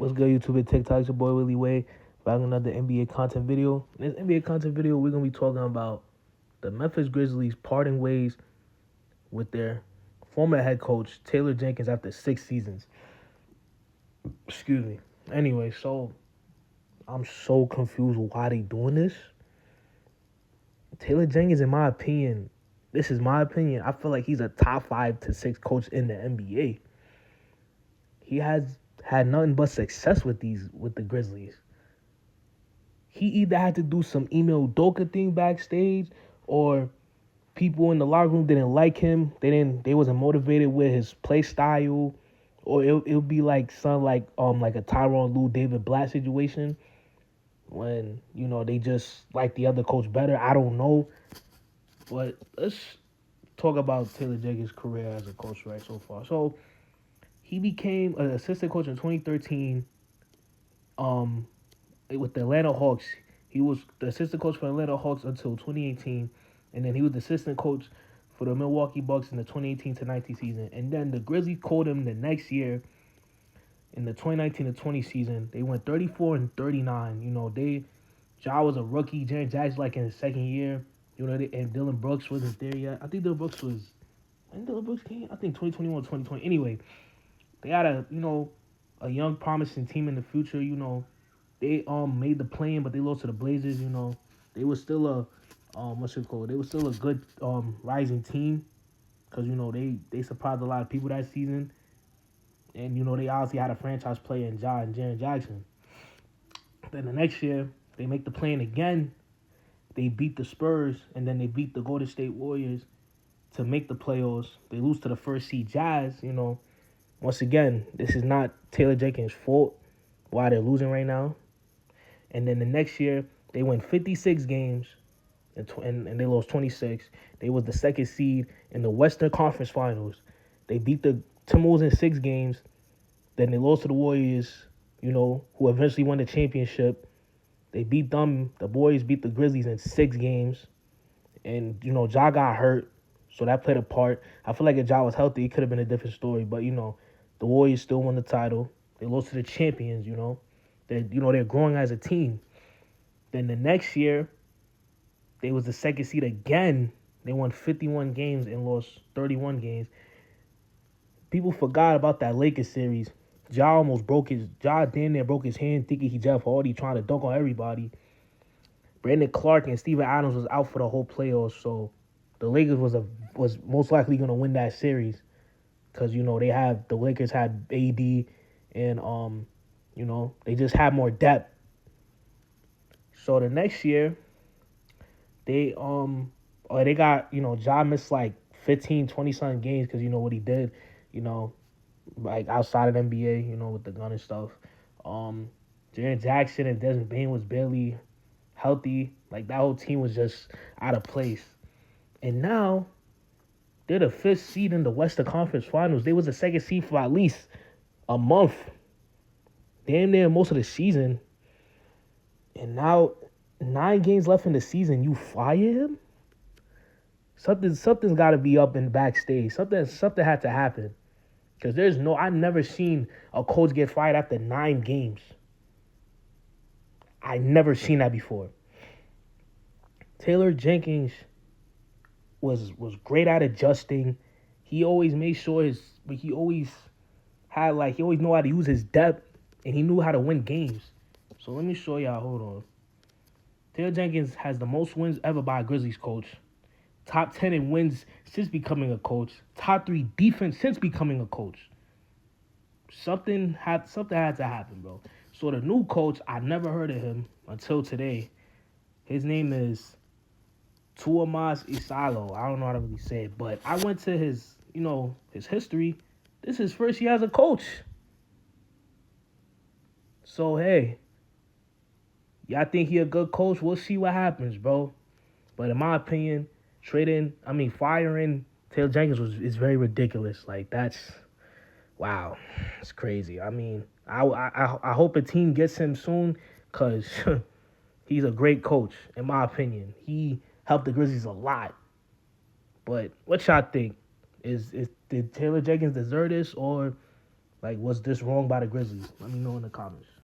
What's good, YouTube and TikTok? It's your boy Willie Way. Back with another NBA content video. In this NBA content video, we're gonna be talking about the Memphis Grizzlies parting ways with their former head coach Taylor Jenkins after 6 seasons. Excuse me. Anyway, so I'm so confused why they doing this. Taylor Jenkins, in my opinion, this is my opinion. I feel like he's a top 5 to 6 coach in the NBA. He has had nothing but success with the Grizzlies. He either had to do some email Doka thing backstage, or people in the locker room didn't like him. They wasn't motivated with his play style, or it'll be like like a Tyronn Lue David Blatt situation when they just like the other coach better. I don't know, but let's talk about Taylor Jenkins' career as a coach right so far. So he became an assistant coach in 2013. With the Atlanta Hawks. He was the assistant coach for the Atlanta Hawks until 2018, and then he was the assistant coach for the Milwaukee Bucks in the 2018 to 19 season. And then the Grizzlies called him the next year in the 2019 to 20 season. They went 34 and 39. Ja was a rookie. Jaren Jackson like in his second year. And Dylan Brooks wasn't there yet. I think Dylan Brooks was. When Dylan Brooks came, I think 2021, 2020. Anyway, they had a young promising team in the future. They made the play-in, but they lost to the Blazers. They were still what's it called? They were still a good rising team because they surprised a lot of people that season, and they obviously had a franchise player in Ja and Jaren Jackson. Then the next year they make the play-in again. They beat the Spurs, and then they beat the Golden State Warriors to make the playoffs. They lose to the first seed Jazz. Once again, this is not Taylor Jenkins' fault why they're losing right now. And then the next year, they win 56 games, and they lost 26. They was the second seed in the Western Conference Finals. They beat the Timberwolves in 6 games. Then they lost to the Warriors, who eventually won the championship. They beat them. The Warriors beat the Grizzlies in 6 games. And, Ja got hurt, so that played a part. I feel like if Ja was healthy, it could have been a different story. But, the Warriors still won the title. They lost to the champions, They're growing as a team. Then the next year, they was the second seed again. They won 51 games and lost 31 games. People forgot about that Lakers series. Ja damn near broke his hand thinking he Jeff Hardy trying to dunk on everybody. Brandon Clark and Steven Adams was out for the whole playoffs, so the Lakers was most likely gonna win that series. Cause the Lakers had AD and they just had more depth. So the next year, they got Ja missed like 15, 20 something games because what he did, like outside of the NBA, with the gun and stuff. Jaren Jackson and Desmond Bain was barely healthy. Like that whole team was just out of place. And now they're the 5th seed in the Western Conference Finals. They was the second seed for at least a month. Damn near most of the season. And now 9 games left in the season, you fire him? Something's got to be up in backstage. Something had to happen. Because I've never seen a coach get fired after 9 games. I never seen that before. Taylor Jenkins was great at adjusting. He always made sure he always know how to use his depth, and he knew how to win games. So let me show y'all. Hold on. Taylor Jenkins has the most wins ever by a Grizzlies coach. Top 10 in wins since becoming a coach. Top 3 defense since becoming a coach. Something had to happen, bro. So the new coach, I never heard of him until today. His name is Tuomas Isalo. I don't know how to really say it, but I went to his history. This is his first year as a coach. So hey, y'all think he a good coach? We'll see what happens, bro. But in my opinion, firing Taylor Jenkins is very ridiculous. Like that's wow, it's crazy. I hope a team gets him soon, cause he's a great coach in my opinion. He helped the Grizzlies a lot. But what y'all think? Did Taylor Jenkins deserve this, or Like, was this wrong by the Grizzlies? Let me know in the comments.